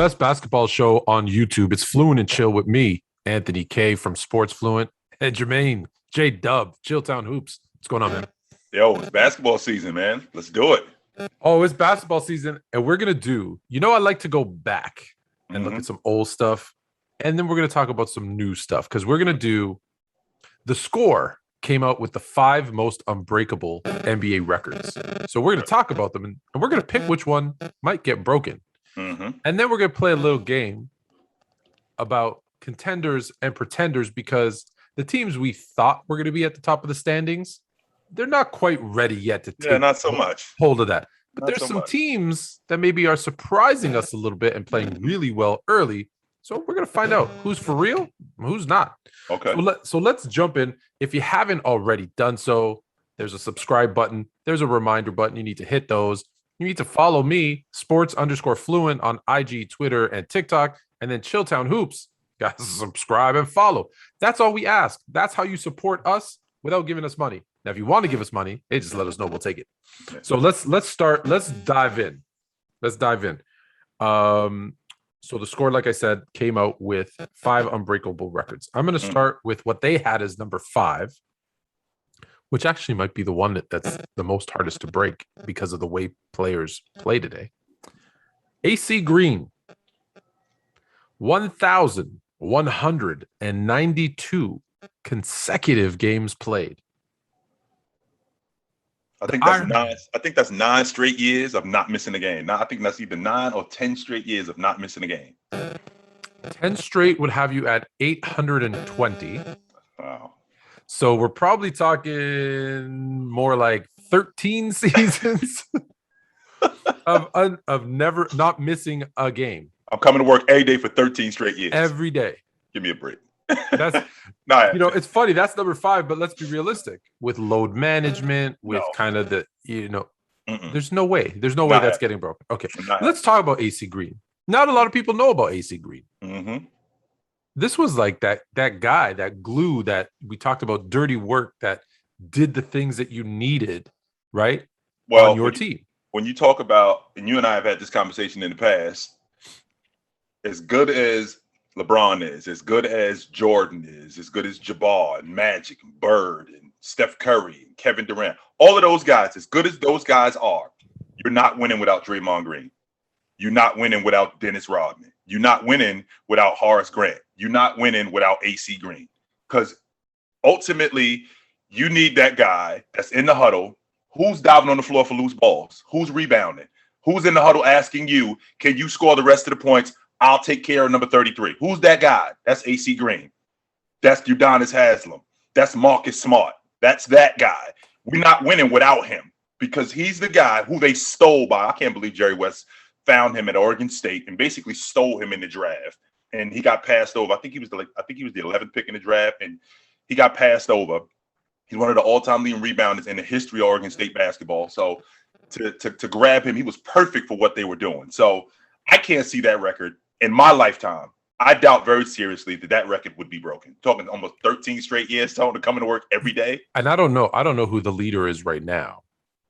best basketball show on YouTube. It's Fluent and Chill with me, Anthony K from Sports Fluent, and Jermaine, J Dub, Chilltown Hoops. What's going on, man? Yo, it's basketball season, man. Let's do it. Oh, it's basketball season, and we're going to do, I like to go back and look at some old stuff, and then we're going to talk about some new stuff, because we're going to do the Score came out with the 5 most unbreakable NBA records. So we're going to talk about them, and we're going to pick which one might get broken. And then we're going to play a little game about contenders and pretenders, because the teams we thought were going to be at the top of the standings, they're not quite ready yet to take not so much hold of that. But Not there's so some much. teams that maybe are surprising us a little bit and playing really well early. So we're going to find out who's for real and who's not. Okay. So let's jump in. If you haven't already done so, there's a subscribe button. There's a reminder button. You need to hit those. You need to follow me, sports_fluent on IG, Twitter, and TikTok, and then Chilltown Hoops. Guys, subscribe and follow. That's all we ask. That's how you support us without giving us money. Now, if you want to give us money, hey, just let us know. We'll take it. So let's start. Let's dive in. So the Score, like I said, came out with 5 unbreakable records. I'm going to start with what they had as number 5, which actually might be the one that's the most hardest to break because of the way players play today. AC Green, 1,192 consecutive games played. I think that's 9 straight years of not missing a game. Now, I think that's either 9 or 10 straight years of not missing a game. 10 straight would have you at 820. Wow. So we're probably talking more like 13 seasons of never not missing a game. I'm coming to work every day for 13 straight years. Every day. Give me a break. That's it's funny. That's number 5, but let's be realistic with load management, with kind of the, there's no way. There's no way that's getting broken. Okay. Let's talk about AC Green. Not a lot of people know about AC Green. This was like that guy, that glue that we talked about, dirty work that did the things that you needed, right? On your team. When you talk about, and you and I have had this conversation in the past, as good as LeBron is, as good as Jordan is, as good as Jabbar and Magic and Bird and Steph Curry and Kevin Durant, all of those guys, as good as those guys are, you're not winning without Draymond Green. You're not winning without Dennis Rodman. You're not winning without Horace Grant. You're not winning without AC Green. Because ultimately, you need that guy that's in the huddle, who's diving on the floor for loose balls, who's rebounding, who's in the huddle asking you, can you score the rest of the points? I'll take care of number 33. Who's that guy? That's AC Green. That's Udonis Haslem. That's Marcus Smart. That's that guy. We're not winning without him, because he's the guy who they stole by. I can't believe Jerry West found him at Oregon State and basically stole him in the draft. And he got passed over. I think he was the 11th pick in the draft, and he got passed over. He's one of the all-time leading rebounders in the history of Oregon State basketball. So to grab him, he was perfect for what they were doing. So I can't see that record in my lifetime. I doubt very seriously that record would be broken. Talking almost 13 straight years, telling to coming to work every day. And I don't know who the leader is right now,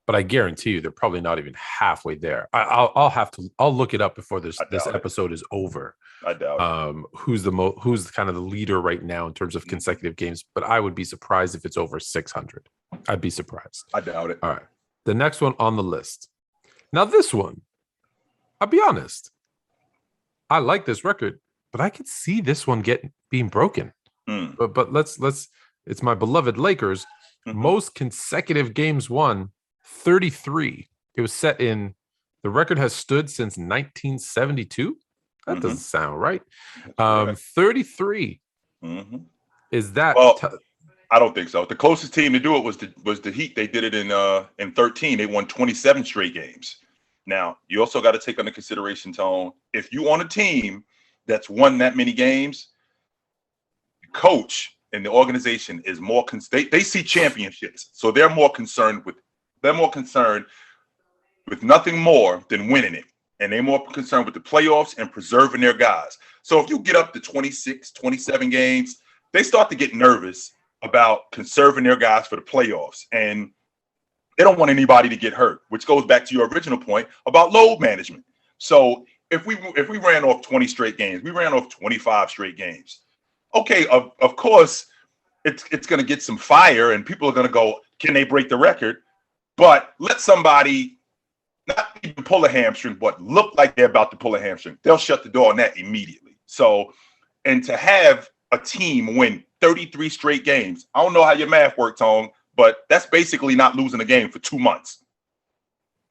but I guarantee you they're probably not even halfway there. I'll look it up before this episode is over. I doubt who's kind of the leader right now in terms of consecutive games, but I would be surprised if it's over 600. I'd be surprised. I doubt it. All right. The next one on the list. Now this one, I'll be honest, I like this record, but I could see this one being broken. But let's it's my beloved Lakers. Most consecutive games won, 33. It was set in, the record has stood since 1972. That doesn't sound right. 33. Is that I don't think so. The closest team to do it was the Heat. They did it in 13. They won 27 straight games. Now, you also got to take into consideration, Tone, if you on a team that's won that many games, the coach and the organization is more they see championships. So they're more concerned with nothing more than winning it. And they're more concerned with the playoffs and preserving their guys. So if you get up to 26, 27 games, they start to get nervous about conserving their guys for the playoffs. And they don't want anybody to get hurt, which goes back to your original point about load management. So if we ran off 20 straight games, we ran off 25 straight games. Okay, of course, it's going to get some fire, and people are going to go, can they break the record? But let somebody not even pull a hamstring, but look like they're about to pull a hamstring. They'll shut the door on that immediately. So, and to have a team win 33 straight games, I don't know how your math works, Tone, but that's basically not losing a game for 2 months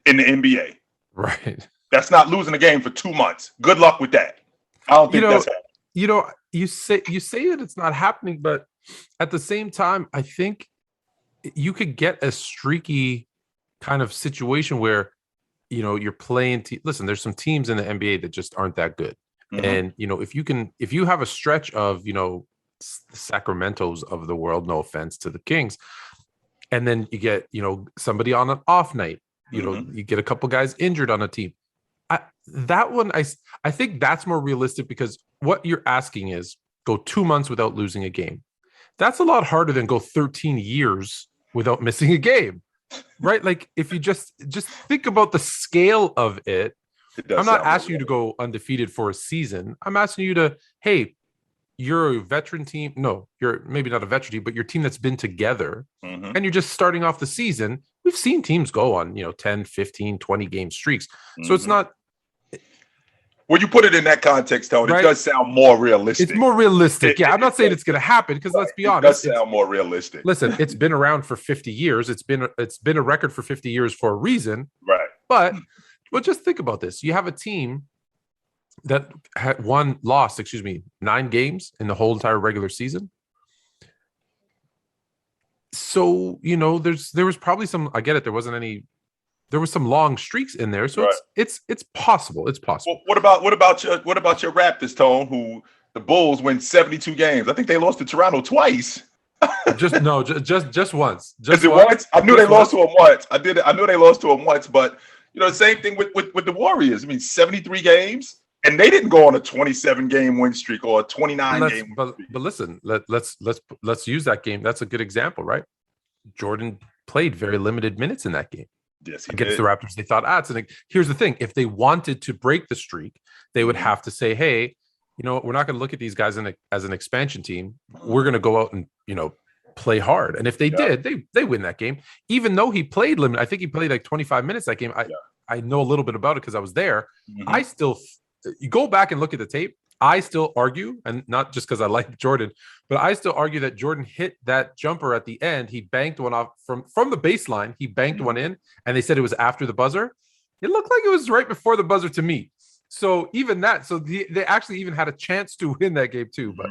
in the NBA. Right. That's not losing a game for 2 months. Good luck with that. I don't think that's happening. You say that it's not happening, but at the same time, I think you could get a streaky kind of situation where, you're playing. Listen, there's some teams in the NBA that just aren't that good. Mm-hmm. And, if you have a stretch of, the Sacramentos of the world, no offense to the Kings, and then you get, somebody on an off night, you get a couple guys injured on a team. I think that's more realistic, because what you're asking is go 2 months without losing a game. That's a lot harder than go 13 years without missing a game, right? Like, if you just think about the scale of it, I'm not asking you to go undefeated for a season. I'm asking you to, hey, you're a veteran team. No, you're maybe not a veteran team, but your team that's been together, and you're just starting off the season. We've seen teams go on, 10, 15, 20 game streaks. So it's not. When you put it in that context, Tony, right? It does sound more realistic. It's more realistic. I'm not saying it's going to happen, because let's be honest. It does sound more realistic. Listen, it's been around for 50 years. It's been a record for 50 years for a reason. Right. But just think about this. You have a team that had lost 9 games in the whole entire regular season. So, there was probably some, I get it. There was some long streaks in there. So right. it's possible. It's possible. Well, what about your Raptors, Tone, who the Bulls win 72 games? I think they lost to Toronto twice. just once. Is it once? I knew they lost to them once. I knew they lost to them once, but the same thing with the Warriors. I mean, 73 games. And they didn't go on a 27-game win streak or a 29-game. But listen, let's use that game. That's a good example, right? Jordan played very limited minutes in that game. Yes, against the Raptors. They thought, here's the thing: if they wanted to break the streak, they would have to say, hey, we're not going to look at these guys as an expansion team. We're going to go out and play hard. And if they did, they win that game. Even though he played limited, I think he played like 25 minutes that game. I know a little bit about it because I was there. I still. You go back and look at the tape, I still argue, and not just because I like Jordan, but I still argue that Jordan hit that jumper at the end. He banked one off from the baseline. He banked one in, and they said it was after the buzzer. It looked like it was right before the buzzer to me. So even that, they actually even had a chance to win that game too. But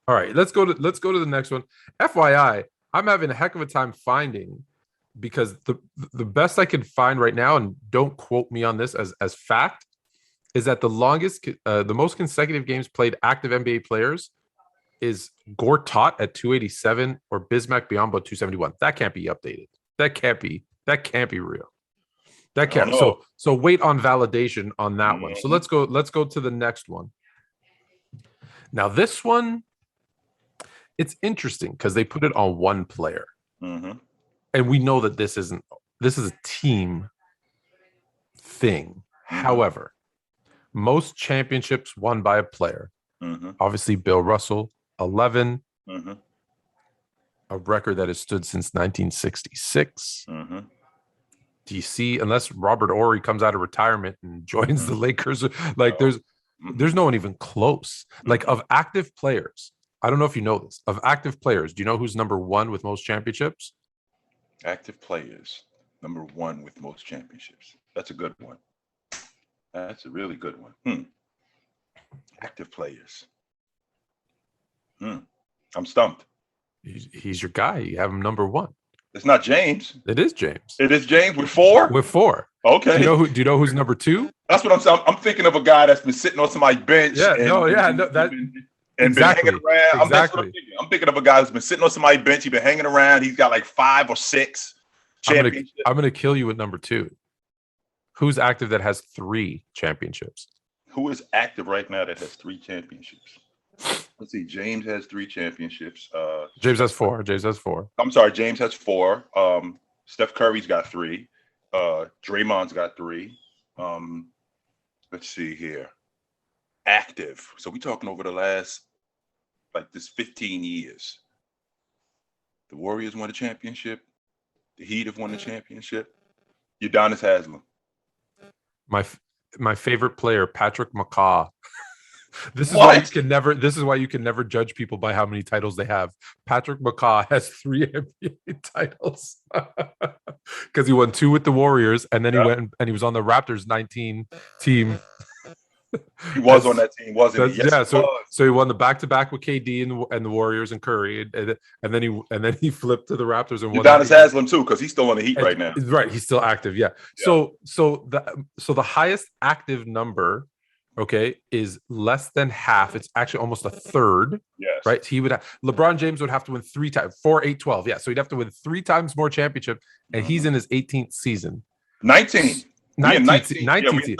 all right, let's go to the next one. FYI, I'm having a heck of a time finding, because the best I can find right now, and don't quote me on this as fact, is that the most consecutive games played active NBA players is Gortat at 287 or Bismack Biyombo 271. That can't be updated. That can't be real. That can't. So wait on validation on that one. So let's go to the next one. Now this one, it's interesting because they put it on one player, and we know that this is a team thing. However, most championships won by a player. Obviously, Bill Russell, 11. A record that has stood since 1966. DC, unless Robert Horry comes out of retirement and joins the Lakers, there's no one even close. Like, of active players, I don't know if you know this. Of active players, do you know who's number 1 with most championships? Active players, number 1 with most championships. That's a good one. That's a really good one. Active players. I'm stumped. He's your guy. You have him number 1. It's not James. It is James. It is James with 4? With 4. Okay. Do you know who's number 2? That's what I'm saying. I'm thinking of a guy that's been sitting on somebody's bench. Been hanging around. Exactly. I'm thinking of a guy who's been sitting on somebody's bench. He's been hanging around. He's got like 5 or 6 championships. I'm gonna kill you with number 2. Who's active that has 3 championships? Who is active right now that has 3 championships? Let's see. James has 3 championships. James has 4. I'm sorry. James has 4. Steph Curry's got 3. Draymond's got 3. let's see here. Active. So we're talking over the last, like, this 15 years. The Warriors won a championship. The Heat have won the championship. Udonis Haslem. My favorite player, Patrick McCaw. This is why you can never judge people by how many titles they have. Patrick McCaw has 3 NBA titles because he won 2 with the Warriors, and then he went and he was on the Raptors 19 team. He was on that team, wasn't he? Yes, so he won the back-to-back with KD and the Warriors and Curry, and then he flipped to the Raptors and won. Udonis Haslem too, because he's still on the Heat right now. Right, he's still active. Yeah. So the highest active number, okay, is less than half. It's actually almost a third. Yes. Right. LeBron James would have to win 3 times, 4, 8, 12. Yeah. So he'd have to win 3 times more championship, and he's in his 18th season. 19. 19.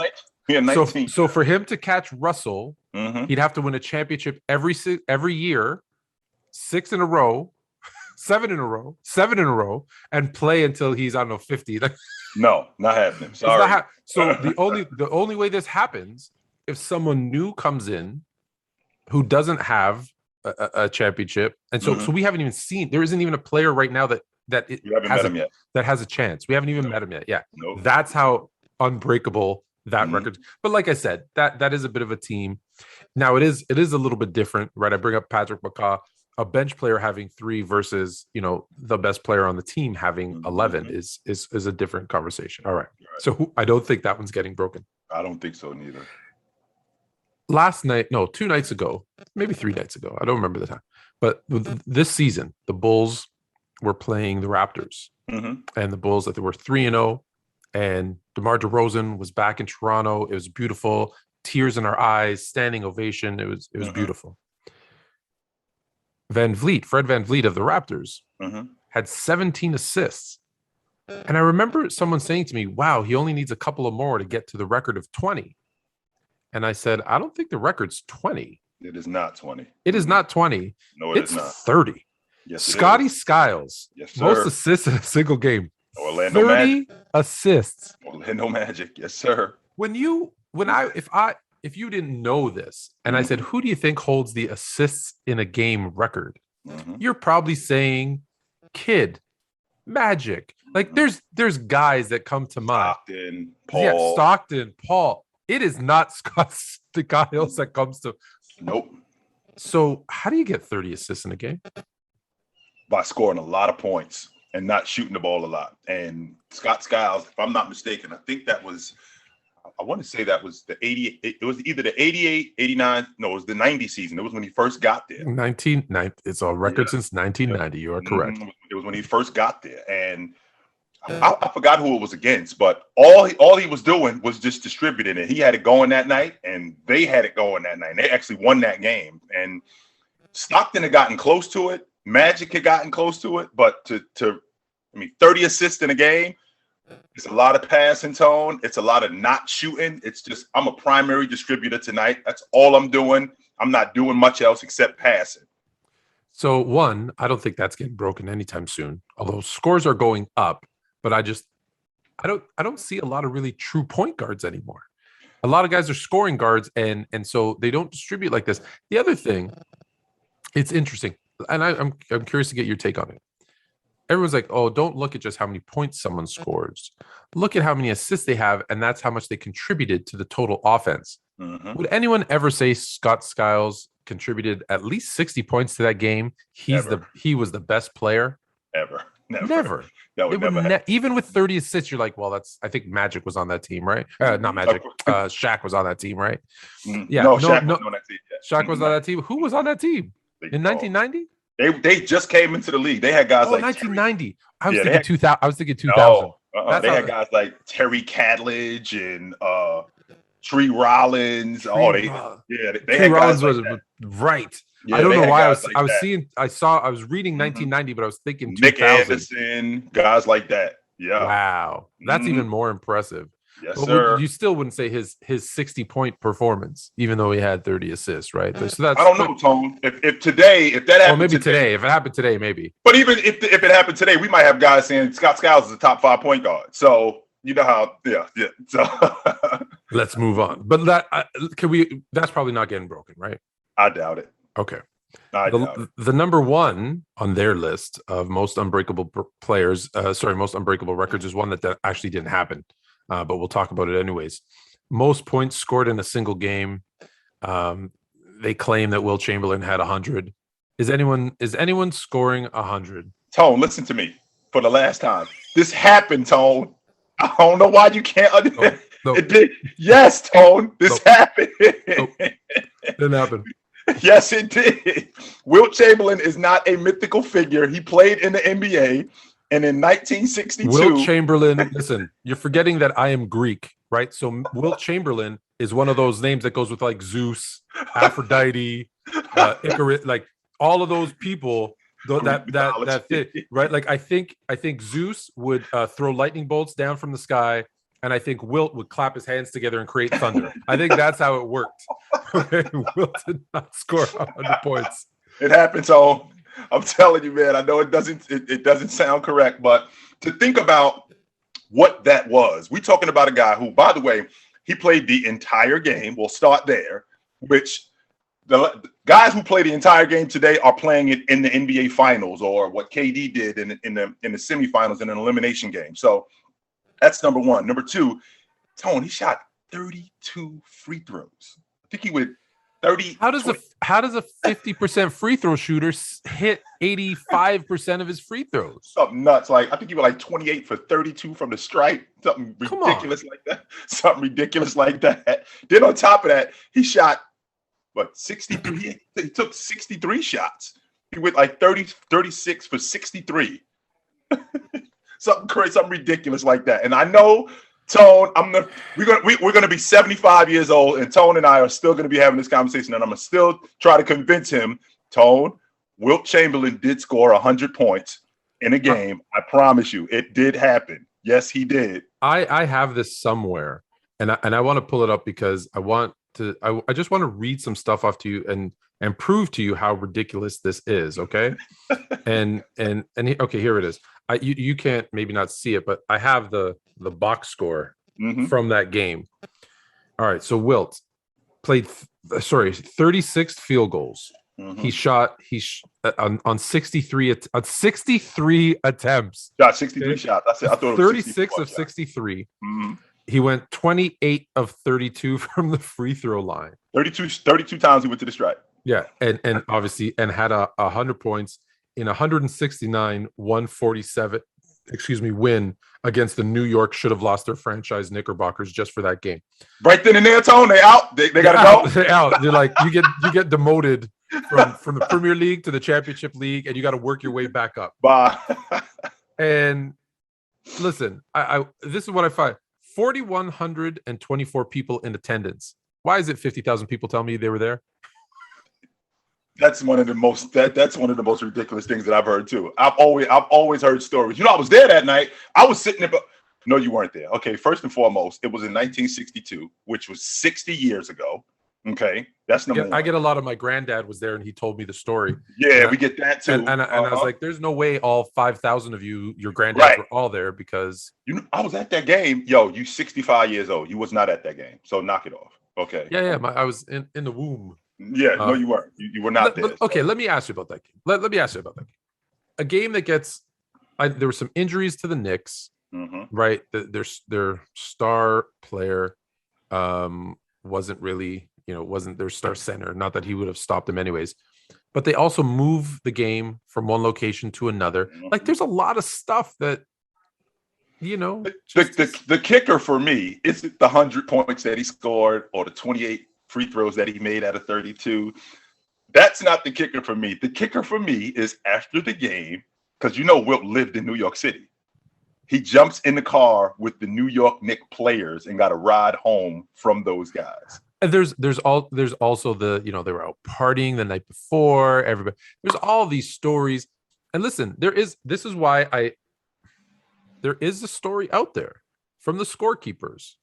Yeah, 19. So for him to catch Russell, he'd have to win a championship every year, 6 in a row, 7 in a row, and play until he's, I don't know, 50. No, not happening. Sorry. So the only way this happens, if someone new comes in who doesn't have a championship, and so we haven't even seen, there isn't even a player right now that has a chance. We haven't even met him yet. Yeah, nope. That's how unbreakable that record. But like I said, that is a bit of a team. Now it is a little bit different, right? I bring up Patrick McCaw, a bench player having 3 versus the best player on the team having 11 is a different conversation. All right. So I don't think that one's getting broken. I don't think so neither. 2 nights ago, maybe 3 nights ago, I don't remember the time, but this season the Bulls were playing the Raptors, and the Bulls, that they were 3-0. And DeMar DeRozan was back in Toronto. It was beautiful. Tears in our eyes, standing ovation. It was beautiful. Fred VanVleet of the Raptors had 17 assists. And I remember someone saying to me, wow, he only needs a couple of more to get to the record of 20. And I said, I don't think the record's 20. It is not 20. It is not 20. No, it's not. 30. Yes, Scotty Skiles, yes, sir. most assists in a single game. Orlando 30 Magic. assists. Orlando Magic, yes, sir. If you didn't know this, and I said, who do you think holds the assists in a game record? You're probably saying Kid, Magic. Like there's guys that come to mind. Stockton, Paul. It is not Scott Skiles that comes to. Nope. So how do you get 30 assists in a game? By scoring a lot of points and not shooting the ball a lot. And Scott Skiles, if I'm not mistaken, I want to say that was the 88. It was either the 88, 89. No, it was the 90 season. It was when he first got there. It's a record since 1990. You are correct. It was when he first got there. And I forgot who it was against, but all he was doing was just distributing it. He had it going that night, and they had it going that night. And they actually won that game. And Stockton had gotten close to it. Magic had gotten close to it, but 30 assists in a game, it's a lot of passing tone. It's a lot of not shooting. It's just, I'm a primary distributor tonight. That's all I'm doing. I'm not doing much else except passing. So one, I don't think that's getting broken anytime soon, although scores are going up, but I don't see a lot of really true point guards anymore. A lot of guys are scoring guards, and so they don't distribute like this. The other thing, it's interesting, and I'm curious to get your take on it. Everyone's like, oh, don't look at just how many points someone scores. Look at how many assists they have, and that's how much they contributed to the total offense. Would anyone ever say Scott Skiles contributed at least 60 points to that game? He was the best player? Never. That would never even with 30 assists, you're like, well, I think Magic was on that team, right? Not Magic. Shaq was on that team, right? Yeah. No, Shaq was on that team. Shaq was on that team. Who was on that team? In 1990? They just came into the league. They had guys like 1990. I was thinking 2000. I was thinking 2000. They had guys like Terry Catledge and Tree Rollins. They had Rollins guys like right. Yeah, I don't know why I was reading 1990, but I was thinking 2000. Nick Anderson, guys like that. Yeah. Wow. That's even more impressive. Yes, but sir. You still wouldn't say his 60-point performance, even though he had 30 assists, right? So that's, I don't know, Tone. If that happened, maybe today. If it happened today, maybe. But even if it happened today, we might have guys saying Scott Skiles is a top 5 point guard. So you know how, yeah. So Let's move on. But that's probably not getting broken, right? I doubt it. Okay. I doubt it. The number one on their list of most unbreakable players, most unbreakable records is one that actually didn't happen. But we'll talk about it anyways. Most points scored in a single game. They claim that Wilt Chamberlain had 100. Is anyone scoring 100? Tone, listen to me for the last time. This happened, Tone. I don't know why you can't. No. It did. Yes, Tone. This happened. Didn't happen. Yes, it did. Wilt Chamberlain is not a mythical figure. He played in the NBA, and in 1962, Wilt Chamberlain. Listen, you're forgetting that I am Greek, right? So Wilt Chamberlain is one of those names that goes with like Zeus, Aphrodite, Icarus, like all of those people. That fit, right? Like I think Zeus would throw lightning bolts down from the sky. And I think Wilt would clap his hands together and create thunder. I think that's how it worked. Okay, Wilt did not score 100 points. It happened. So I'm telling you, man. I know it doesn't sound correct, but to think about what that was, we're talking about a guy who, by the way, he played the entire game. We'll start there. Which the guys who play the entire game today are playing it in the NBA Finals, or what KD did in the semifinals in an elimination game. So. That's number one. Number two, Tone, he shot 32 free throws. I think he went 30. How does a 50% free throw shooter hit 85% of his free throws? Something nuts. Like I think he was like 28 for 32 from the stripe. Something ridiculous like that. Something ridiculous like that. Then on top of that, he shot 63. He took 63 shots. He went like 36 for 63. Something crazy, something ridiculous like that. And I know, Tone, we're gonna be 75 years old, and Tone and I are still gonna be having this conversation, and I'm gonna still try to convince him, Tone, Wilt Chamberlain did score 100 points in a game. I promise you, it did happen. Yes, he did. I have this somewhere, and I want to pull it up because I just want to read some stuff off to you and prove to you how ridiculous this is. Okay, okay, here it is. You can't maybe not see it, but I have the box score from that game. All right, so Wilt played 36 field goals. He shot on 63 attempts. Shot 63 shots. I thought it was 36 of 63. He went 28 of 32 from the free throw line. 32 times he went to the stripe. Yeah, and obviously had 100 points in 147 win against the New York should have lost their franchise Knickerbockers just for that game. Right then and there, Tone, they out. They gotta go. They're out. They're like you get demoted from the Premier League to the Championship League, and you got to work your way back up. Bye. And listen, I this is what I find: 4,124 people in attendance. Why is it 50,000 people tell me they were there? That's one of the most ridiculous things that I've heard too. I've always heard stories. I was there that night. I was sitting there, but no, you weren't there. Okay, first and foremost, it was in 1962, which was 60 years ago. Okay, that's number one. I get a lot of my granddad was there, and he told me the story. Yeah, we get that too. And I was like, "There's no way all 5,000 of your granddads were all there because I was at that game." Yo, you 65 years old. You was not at that game, so knock it off. Okay. Yeah. I was in the womb. Yeah, no, you weren't. You were not there. Okay, let me ask you about that game. Let me ask you about that game. A game that there were some injuries to the Knicks, right? Their star player wasn't really, wasn't their star center. Not that he would have stopped them anyways. But they also move the game from one location to another. Like there's a lot of stuff that, the kicker for me isn't the 100 points that he scored or the 28 free throws that he made out of 32. That's not the kicker for me. The kicker for me is after the game, because Wilt lived in New York City. He jumps in the car with the New York Knicks players and got a ride home from those guys. And there's also the, they were out partying the night before. Everybody, there's all these stories. And listen, there is a story out there from the scorekeepers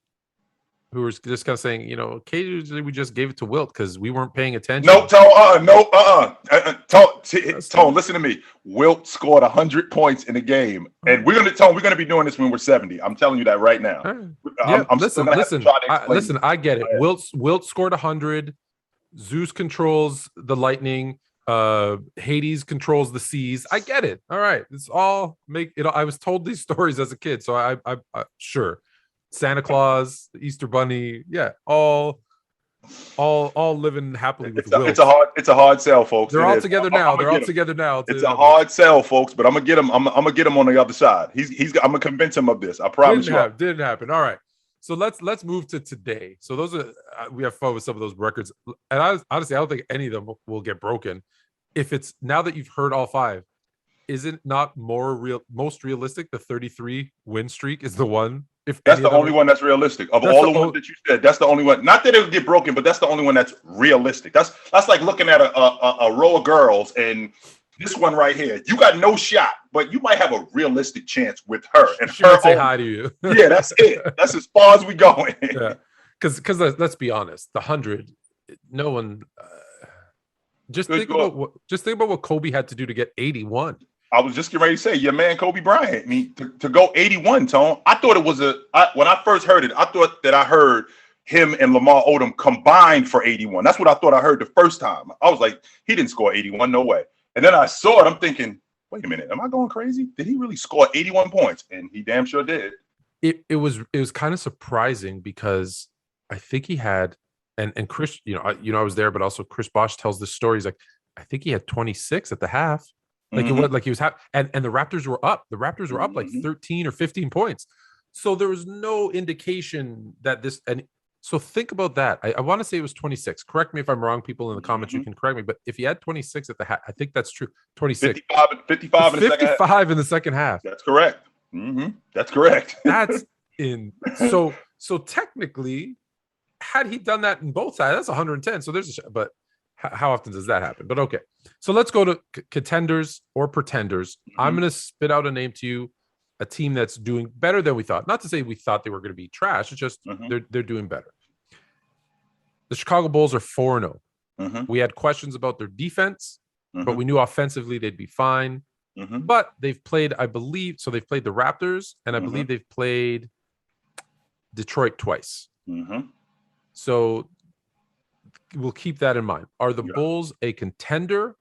who were just kind of saying, occasionally we just gave it to Wilt because we weren't paying attention. No, Tone, Tone, listen to me. Wilt scored 100 points in a game, and we're gonna be doing this when we're 70. I'm telling you that right now. Yeah, listen. I get it. Wilt scored 100. Zeus controls the lightning. Hades controls the seas. I get it. All right, it's all make it. I was told these stories as a kid, so I sure. Santa Claus, the Easter Bunny, yeah, all living happily with Wilt. It's a hard sell, folks. They're all together now. They're all together now. It's a hard sell, folks. But I'm gonna get him. I'm gonna get him on the other side. I'm gonna convince him of this. I promise you. Didn't happen. All right. So let's move to today. So those are we have fun with some of those records, and honestly, I don't think any of them will get broken. If it's now that you've heard all five, is it not most realistic? The 33 win streak is the one. If that's the only one that's realistic of all the ones that you said, that's the only one. Not that it'll get broken, but that's the only one that's realistic. That's like looking at a row of girls and this one right here. You got no shot, but you might have a realistic chance with her. And she would say hi to you. Yeah, that's it. That's as far as we going. Yeah, because let's be honest, the 100, no one. Just think about what Kobe had to do to get 81. I was just getting ready to say, your man Kobe Bryant. I mean, to go 81, Tone. I thought it was when I first heard it, I thought that I heard him and Lamar Odom combined for 81. That's what I thought I heard the first time. I was like, he didn't score 81, no way. And then I saw it. I'm thinking, wait a minute, am I going crazy? Did he really score 81 points? And he damn sure did. It was kind of surprising because I think he had, and Chris, I was there, but also Chris Bosh tells this story. He's like, I think he had 26 at the half. Like it was like he was and the Raptors were up. The Raptors were up like 13 or 15 points. So there was no indication that this. And so think about that. I want to say it was 26. Correct me if I'm wrong. People in the comments, you can correct me. But if he had 26 at the half, I think that's true. 26, 55 in the second half. That's correct. That's correct. That's in. So technically, had he done that in both sides, that's 110. So there's but. How often does that happen? But okay. So let's go to contenders or pretenders. I'm going to spit out a name to you, a team that's doing better than we thought. Not to say we thought they were going to be trash. It's just they're doing better. The Chicago Bulls are 4-0. We had questions about their defense, but we knew offensively they'd be fine. But they've played, I believe, so they've played the Raptors, and I believe they've played Detroit twice. So we'll keep that in mind. Are the Bulls a contender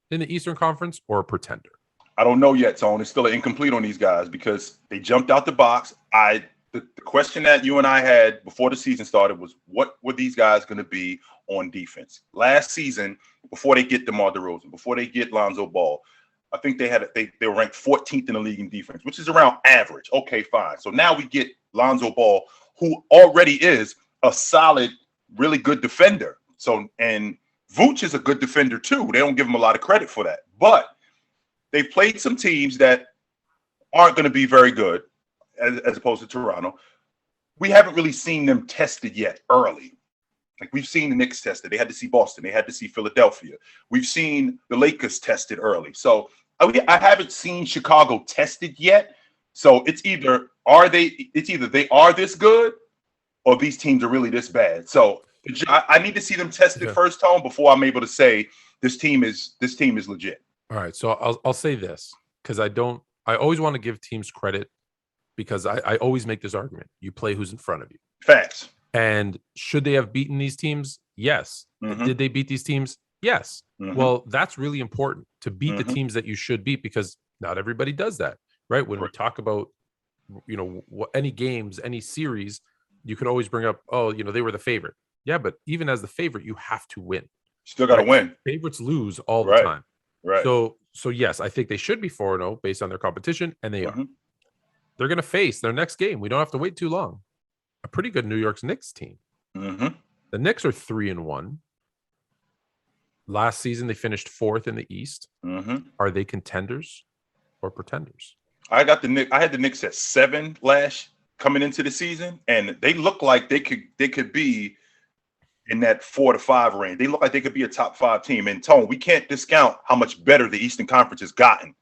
in the Eastern Conference or a pretender? I don't know yet, Tone. It's still incomplete on these guys because they jumped out the box. The question that you and I had before the season started was, what were these guys going to be on defense? Last season, before they get DeMar DeRozan, before they get Lonzo Ball, I think they were ranked 14th in the league in defense, which is around average. Okay, fine. So now we get Lonzo Ball, who already is a solid, really good defender. So, and Vooch is a good defender too. They don't give him a lot of credit for that. But they've played some teams that aren't going to be very good, as opposed to Toronto. We haven't really seen them tested yet early. Like we've seen the Knicks tested. They had to see Boston. They had to see Philadelphia. We've seen the Lakers tested early. So I haven't seen Chicago tested yet. So it's either they are this good or these teams are really this bad. So I need to see them tested first, Tone, before I'm able to say this team is legit. All right, so I'll say this because I always want to give teams credit because I always make this argument. You play who's in front of you. Facts. And should they have beaten these teams? Yes. Did they beat these teams? Yes. Well, that's really important to beat the teams that you should beat because not everybody does that, right? When we talk about, any games, any series, you can always bring up, they were the favorite. Yeah, but even as the favorite, you have to win. Still got to win. Favorites lose all the time. Right. So yes, I think they should be 4-0 based on their competition, and they are. They're going to face their next game. We don't have to wait too long. A pretty good New York Knicks team. The Knicks are 3-1. Last season, they finished 4th in the East. Are they contenders or pretenders? I had the Knicks at 7 coming into the season, and they look like they could be in that 4 to 5 range. They look like they could be a top 5 team. And Tone, we can't discount how much better the Eastern Conference has gotten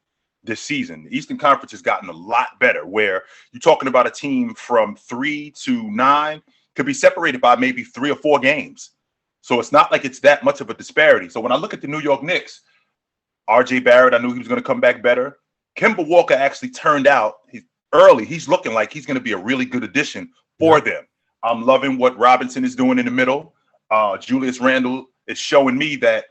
this season. The Eastern Conference has gotten a lot better, where you're talking about a team from 3 to 9 could be separated by maybe 3 or 4 games. So it's not like it's that much of a disparity. So when I look at the New York Knicks, R.J. Barrett, I knew he was going to come back better. Kemba Walker actually turned out early. He's looking like he's going to be a really good addition for them. I'm loving what Robinson is doing in the middle. Julius Randle is showing me that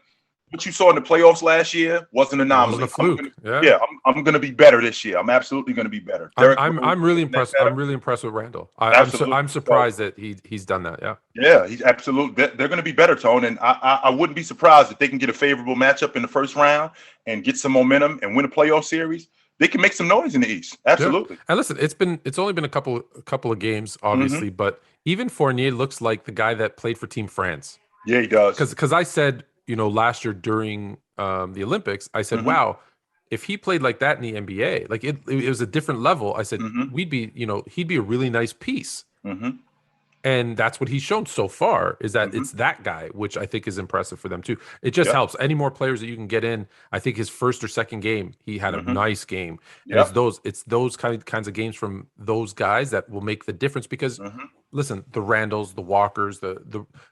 what you saw in the playoffs last year wasn't an anomaly. It wasn't a fluke. I'm going to be better this year. I'm absolutely going to be better. I'm really impressed. I'm really impressed with Randall. I'm surprised that he's done that. Yeah, he's absolutely. They're going to be better, Tone, and I wouldn't be surprised if they can get a favorable matchup in the first round and get some momentum and win a playoff series. They can make some noise in the East. Absolutely. Yeah. And listen, it's only been a couple of games, obviously, but even Fournier looks like the guy that played for Team France. Yeah, he does. Because I said, last year during the Olympics, I said, wow, if he played like that in the NBA, like it was a different level. I said, he'd be a really nice piece. And that's what he's shown so far, is that it's that guy, which I think is impressive for them too. It just helps. Any more players that you can get in. I think his first or second game, he had a nice game. And it's those kinds of games from those guys that will make the difference, because listen, the Randalls, the Walkers,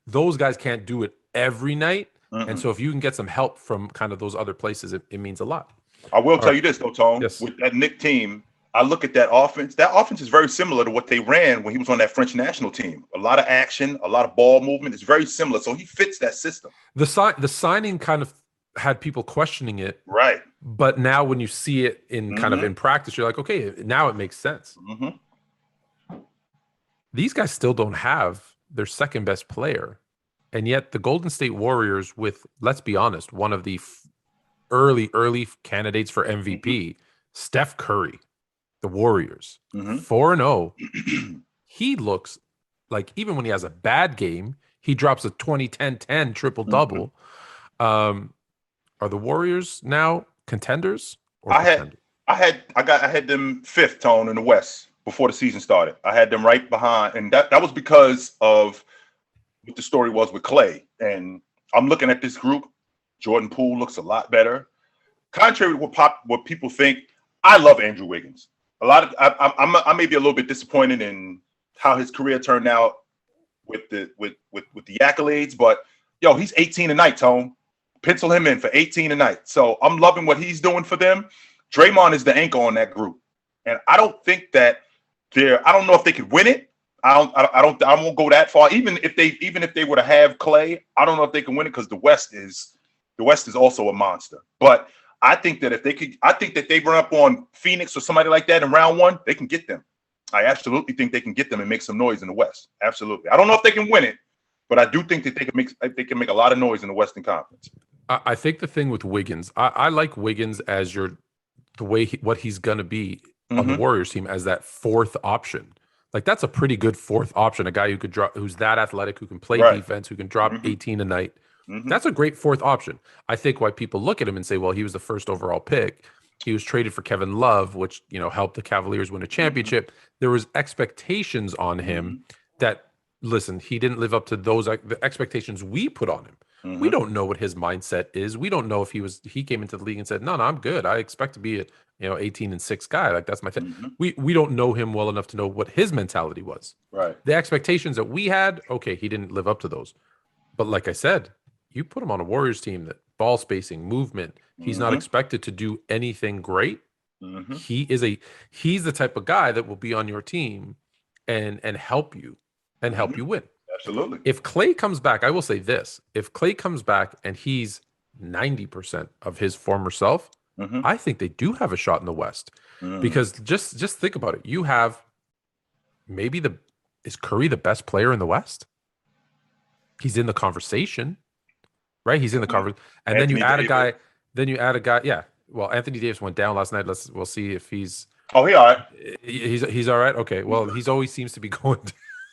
those guys can't do it every night. And so if you can get some help from kind of those other places, it means a lot. I will tell you this though, Tone. Yes. With that Knick team, I look at that offense. That offense is very similar to what they ran when he was on that French national team. A lot of action, a lot of ball movement. It's very similar. So he fits that system. The signing kind of had people questioning it. Right. But now when you see it in kind of in practice, you're like, okay, now it makes sense. These guys still don't have their second best player. And yet the Golden State Warriors, with, let's be honest, one of the early candidates for MVP, Steph Curry, the Warriors, 4-0. He looks like, even when he has a bad game, he drops a 20-10-10 triple-double. Are the Warriors now contenders? I had them 5th, Tone, in the West before the season started. I had them right behind, and that was because of what the story was with Clay. And I'm looking at this group. Jordan Poole looks a lot better. Contrary to what people think, I love Andrew Wiggins. I may be a little bit disappointed in how his career turned out with the accolades, but he's 18 a night, Tone. Pencil him in for 18 a night. So I'm loving what he's doing for them. Draymond is the anchor on that group, and I don't think that I don't know if they could win it. I won't go that far. Even if they were to have Clay, I don't know if they can win it, because the West is also a monster. But I think that if they run up on Phoenix or somebody like that in round 1, they can get them. I absolutely think they can get them and make some noise in the West. Absolutely. I don't know if they can win it, but I do think that they can make a lot of noise in the Western Conference. I think the thing with Wiggins, I like Wiggins as what he's gonna be on the Warriors team, as that 4th option. Like, that's a pretty good 4th option. A guy who could drop, who's that athletic, who can play defense, who can drop 18 a night. That's a great 4th option. I think why people look at him and say, well, he was the 1st overall pick. He was traded for Kevin Love, which, helped the Cavaliers win a championship. There was expectations on him that, listen, he didn't live up to the expectations we put on him. We don't know what his mindset is. We don't know if he came into the league and said, no, I'm good. I expect to be a 18-6 guy. Like, that's my thing. We don't know him well enough to know what his mentality was. Right. The expectations that we had, okay, he didn't live up to those. But like I said, you put him on a Warriors team that ball spacing, movement, he's not expected to do anything great. He's the type of guy that will be on your team and help you win. Absolutely. If Clay comes back, I will say this: if Clay comes back and he's 90% of his former self, I think they do have a shot in the West. Because just think about it. You have is Curry the best player in the West? He's in the conversation, right? He's in the conversation. And Anthony then you add a guy. Yeah. Well, Anthony Davis went down last night. We'll see if he's. Oh, he all right. He's all right. Okay. Well, he's always seems to be going.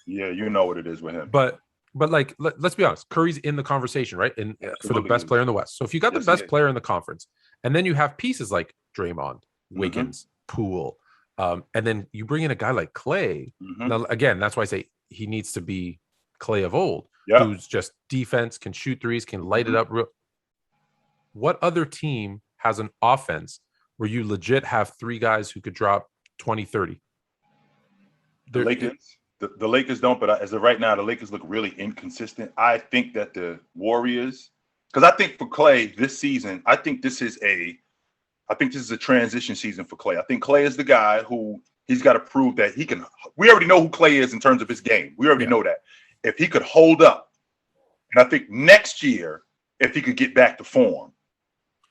Yeah, you know what it is with him. But like, let's be honest. Curry's in the conversation, right? For the best player in the West. So if you got the best player in the conference, and then you have pieces like Draymond, Wiggins, Poole, and then you bring in a guy like Clay. Now, again, that's why I say he needs to be Clay of old, who's just defense, can shoot threes, can light it up. What other team has an offense where you legit have 3 guys who could drop 20, 30? The Lakers. The Lakers don't, but as of right now, the Lakers look really inconsistent. I think that the Warriors, because I think for Clay this season, I think this is a transition season for Clay. I think Clay is the guy who he's got to prove that he can. We already know who Clay is in terms of his game. We already know that. If he could hold up, and I think next year, if he could get back to form,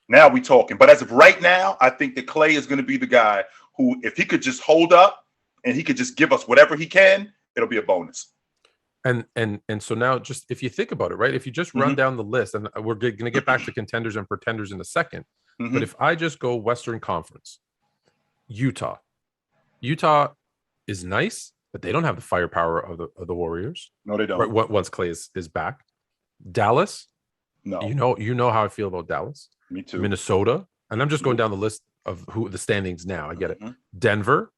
now we talking. But as of right now, I think that Clay is going to be the guy who, if he could just hold up and he could just give us whatever he can, it'll be a bonus. And so now, just if you think about it, right? If you just run down the list, and we're going to get back to contenders and pretenders in a second. But if I just go Western Conference, Utah is nice, but they don't have the firepower of the Warriors. No, they don't. Right, once Clay is back. Dallas, no. You know how I feel about Dallas. Me too. Minnesota, and I'm just going down the list of who the standings now. I get it. Denver.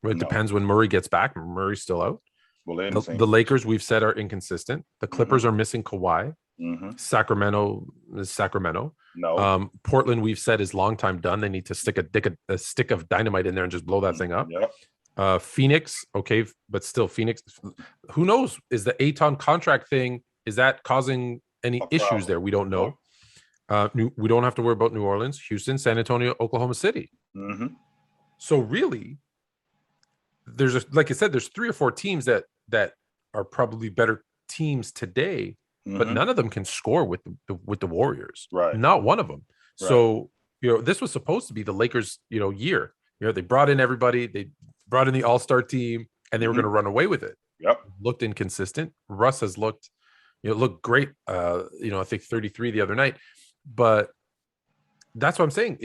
It depends when Murray gets back. Murray's still out. Well, the Lakers, we've said, are inconsistent. The Clippers are missing Kawhi. Sacramento is Sacramento. No. Portland, we've said, is long time done. They need to stick a stick of dynamite in there and just blow that thing up. Yep. Phoenix, okay, but still Phoenix. Who knows? Is the Aton contract thing, is that causing any issues there? We don't know. We don't have to worry about New Orleans, Houston, San Antonio, Oklahoma City. So really, like I said, there's 3 or 4 teams that are probably better teams today, but none of them can score with the Warriors. Right. Not one of them. Right. So, this was supposed to be the Lakers, year. They brought in everybody. They brought in the all-star team, and they were going to run away with it. Yep. Looked inconsistent. Russ has looked great. I think 33 the other night. But that's what I'm saying.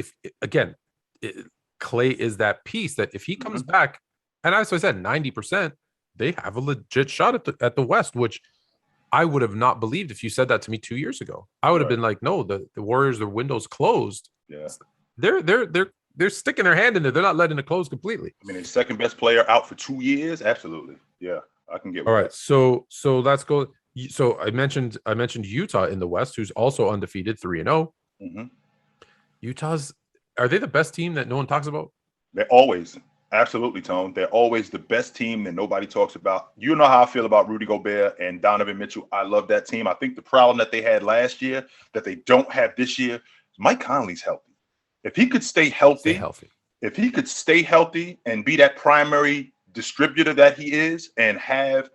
Clay is that piece that if he comes back, and as I said, 90%, they have a legit shot at the West, which I would have not believed if you said that to me 2 years ago. I would have been like, no, the Warriors, their window's closed. Yeah. They're sticking their hand in there. They're not letting it close completely. I mean, his second best player out for 2 years. Absolutely. Yeah. I can get all right. So let's go. So I mentioned Utah in the West, who's also undefeated, 3-0. Are they the best team that no one talks about? They're always. Absolutely, Tone. They're always the best team that nobody talks about. You know how I feel about Rudy Gobert and Donovan Mitchell. I love that team. I think the problem that they had last year that they don't have this year, Mike Conley's healthy. If he could stay healthy, if he could stay healthy and be that primary distributor that he is and have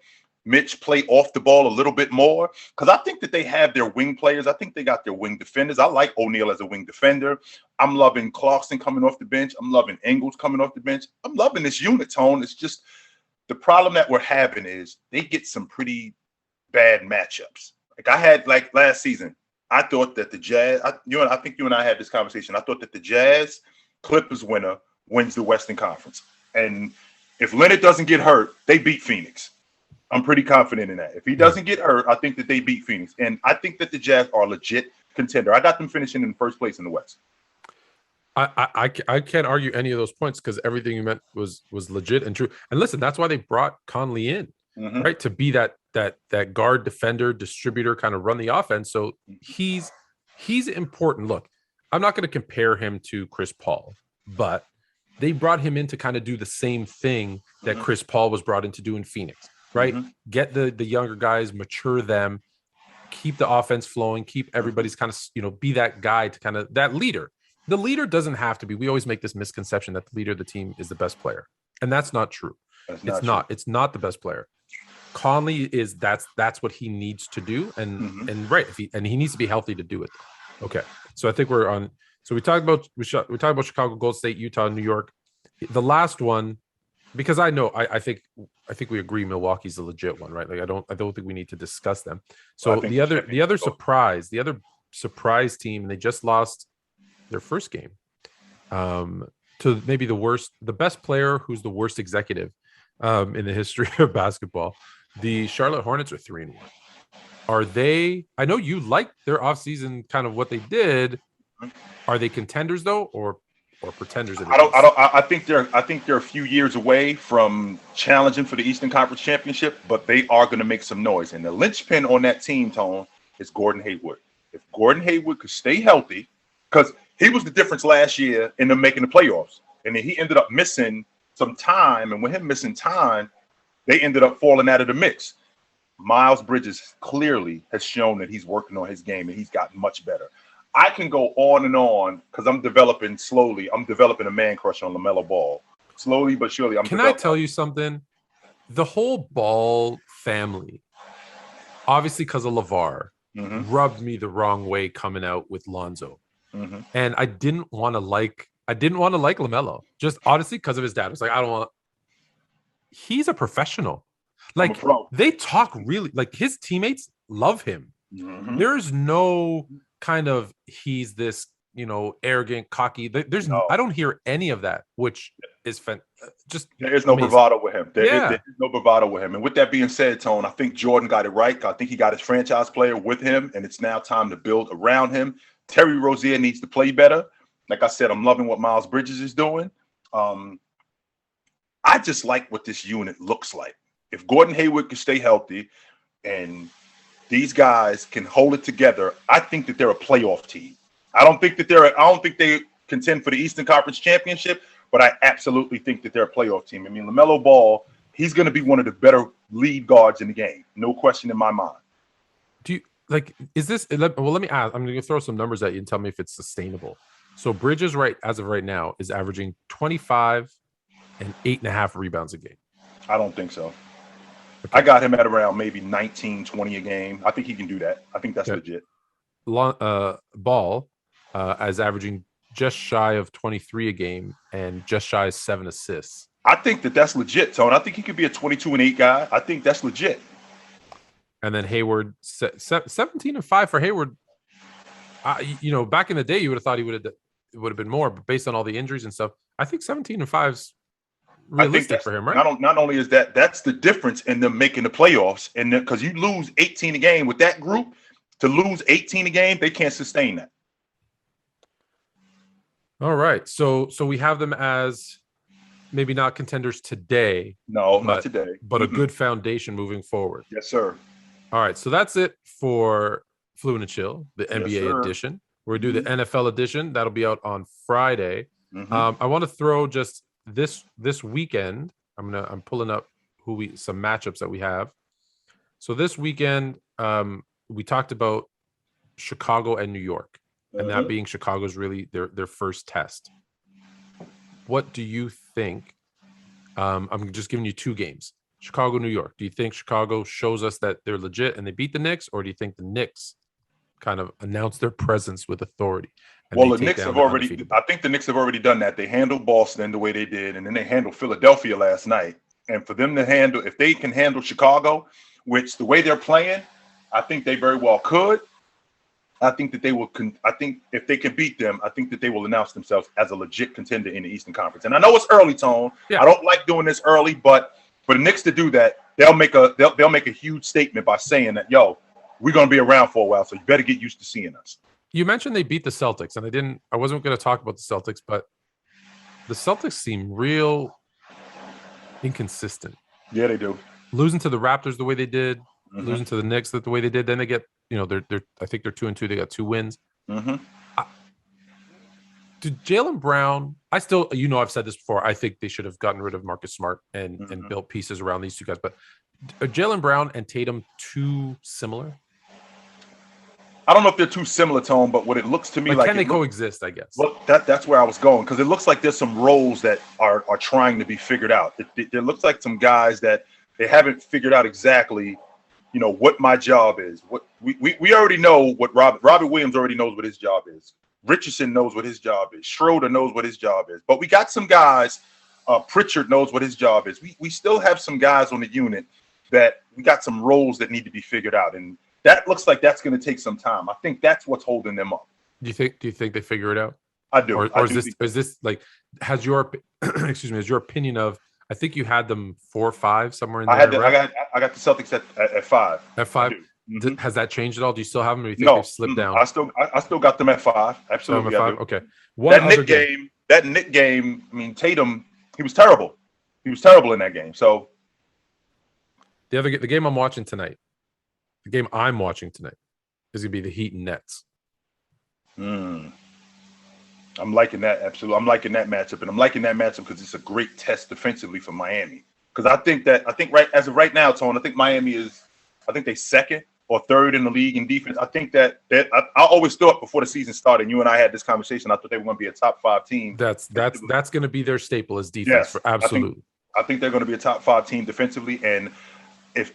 Mitch play off the ball a little bit more, because I think that they have their wing players. I think they got their wing defenders. I like O'Neal as a wing defender. I'm loving Clarkson coming off the bench. I'm loving Ingles coming off the bench. I'm loving this unit, Tone. It's just the problem that we're having is they get some pretty bad matchups. Like I had last season, I thought that the Jazz, I think you and I had this conversation. I thought that the Jazz Clippers winner wins the Western Conference. And if Leonard doesn't get hurt, they beat Phoenix. I'm pretty confident in that. If he doesn't get hurt, I think that they beat Phoenix. And I think that the Jazz are a legit contender. I got them finishing in first place in the West. I can't argue any of those points because everything you meant was legit and true. And listen, that's why they brought Conley in, right? To be that guard, defender, distributor, kind of run the offense. So he's important. Look, I'm not going to compare him to Chris Paul, but they brought him in to kind of do the same thing that Chris Paul was brought in to do in Phoenix. Right? Get the younger guys, mature them, keep the offense flowing, keep everybody's kind of, be that guy to kind of that leader. The leader doesn't have to be. We always make this misconception that the leader of the team is the best player. And that's not true. It's not the best player. Conley is that's what he needs to do. And right. He needs to be healthy to do it. Okay. So I think we're on. So we talked about Chicago, Golden State, Utah, New York. The last one, because I know I think we agree Milwaukee's the legit one, right? Like I don't think we need to discuss them. So the other surprise team, and they just lost their first game to maybe the best player who's the worst executive in the history of basketball. The Charlotte Hornets are 3-1. Are they? I know you like their offseason kind of what they did. Are they contenders though, or pretenders? I think they're a few years away from challenging for the Eastern Conference Championship, but they are going to make some noise. And the linchpin on that team, Tone, is Gordon Hayward. If Gordon Hayward could stay healthy, because he was the difference last year in them making the playoffs, and then he ended up missing some time. And with him missing time, they ended up falling out of the mix. Miles Bridges clearly has shown that he's working on his game and he's gotten much better. I can go on and on because I'm developing a man crush on LaMelo Ball. Slowly but surely. Can I tell you something? The whole Ball family, obviously because of LeVar, rubbed me the wrong way coming out with Lonzo. And I didn't want to like LaMelo, just honestly because of his dad. It's like, I don't want. He's a professional. Like, they talk really, like, his teammates love him. There's no kind of he's this, arrogant, cocky. There's no. I don't hear any of that, which is just there's no bravado with him. There's no bravado with him. And with that being said, Tone, I think Jordan got it right. I think he got his franchise player with him, and it's now time to build around him. Terry Rozier needs to play better. Like I said, I'm loving what Miles Bridges is doing. I just like what this unit looks like. If Gordon Hayward can stay healthy and these guys can hold it together, I think that they're a playoff team. I don't think they contend for the Eastern Conference Championship, but I absolutely think that they're a playoff team. I mean, LaMelo Ball, he's going to be one of the better lead guards in the game. No question in my mind. Do you is this, well, let me ask, I'm going to throw some numbers at you and tell me if it's sustainable. So Bridges, as of right now, is averaging 25 and 8.5 rebounds a game. I don't think so. Okay. I got him at around maybe 19, 20 a game. I think he can do that. I think that's legit. Ball as averaging just shy of 23 a game and just shy of 7 assists. I think that's legit, Tone. I think he could be a 22 and 8 guy. I think that's legit. And then Hayward, 17 and 5 for Hayward. Back in the day, you would have thought it would have been more, but based on all the injuries and stuff, I think 17 and 5 is realistic for him, right? Not only is that's the difference in them making the playoffs, and because you lose 18 a game with that group, to lose 18 a game, they can't sustain that. All right, so we have them as maybe not contenders today. No, not today, but a good foundation moving forward. Yes, sir. All right, so that's it for Fluent and Chill, the NBA edition. We'll do the NFL edition. That'll be out on Friday. I want to throw just this weekend. I'm pulling up some matchups that we have. So this weekend, we talked about Chicago and New York, and that being Chicago's really their first test. What do you think? I'm just giving you 2 games. Chicago, New York. Do you think Chicago shows us that they're legit and they beat the Knicks, or do you think the Knicks kind of announce their presence with authority? Well, the Knicks have already. I think the Knicks have already done that. They handled Boston the way they did, and then they handled Philadelphia last night. And for them to handle, if they can handle Chicago, which the way they're playing, I think they very well could. I think that they will. I think if they can beat them, I think that they will announce themselves as a legit contender in the Eastern Conference. And I know it's early, Tone. Yeah. I don't like doing this early, but for the Knicks to do that, they'll make a huge statement by saying that, yo, we're going to be around for a while, so you better get used to seeing us. You mentioned they beat the Celtics, and I wasn't going to talk about the Celtics, but the Celtics seem real inconsistent. Yeah, they do. Losing to the Raptors the way they did, losing to the Knicks the way they did, then they get, they're I think they're 2-2. They got 2 wins. Did Jaylen Brown? I still, I've said this before. I think they should have gotten rid of Marcus Smart and built pieces around these 2 guys. But are Jaylen Brown and Tatum too similar? I don't know if they're too similar, Tone, but what it looks to me like can they coexist? I guess. Well, that's where I was going, because it looks like there's some roles that are trying to be figured out. It looks like some guys that they haven't figured out exactly, what my job is. What we already know what Robert Williams already knows what his job is. Richardson knows what his job is. Schroeder knows what his job is. But we got some guys. Pritchard knows what his job is. We still have some guys on the unit that we got some roles that need to be figured out, and that looks like that's going to take some time. I think that's what's holding them up. Do you think they figure it out? I do. Or is this like, has your has your opinion of, I think you had them 4 or 5 somewhere in there. I got the Celtics at 5. At 5. Has that changed at all? Do you still have them, or do you think they've slipped down? I still got them at 5. Absolutely. At 5? Okay. That Knick game, I mean, Tatum, he was terrible. He was terrible in that game. So the game I'm watching tonight is gonna be the Heat and Nets. I'm liking that. Absolutely. I'm liking that matchup. And I'm liking that matchup because it's a great test defensively for Miami. because I think right as of right now, Tone, I think Miami is, I think they second or third in the league in defense. I think that I always thought before the season started, you and I had this conversation, I thought they were going to be a top 5 team. That's going to be their staple as defense. Yes, for absolutely. I think they're going to be a top 5 team defensively, and this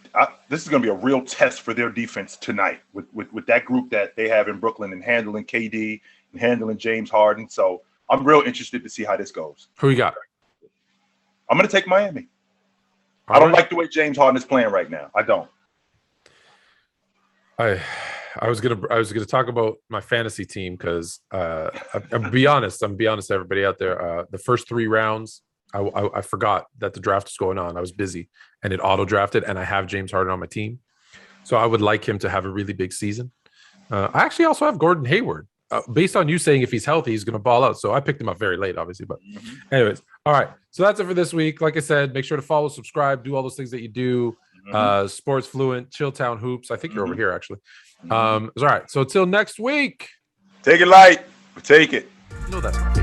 is going to be a real test for their defense tonight with that group that they have in Brooklyn and handling KD and handling James Harden. So I'm real interested to see how this goes. Who you got? I'm going to take Miami. I don't like the way James Harden is playing right now. I don't. I was gonna talk about my fantasy team because I'm be honest to everybody out there. The first 3 rounds, I forgot that the draft was going on. I was busy and it auto drafted, and I have James Harden on my team, so I would like him to have a really big season. I actually also have Gordon Hayward. Based on you saying if he's healthy, he's going to ball out. So I picked him up very late, obviously. But anyways, all right. So that's it for this week. Like I said, make sure to follow, subscribe, do all those things that you do. Sports Fluent, Chilltown Hoops. I think you're over here, actually. All right. So until next week. Take it light. Take it. No, that's my favorite.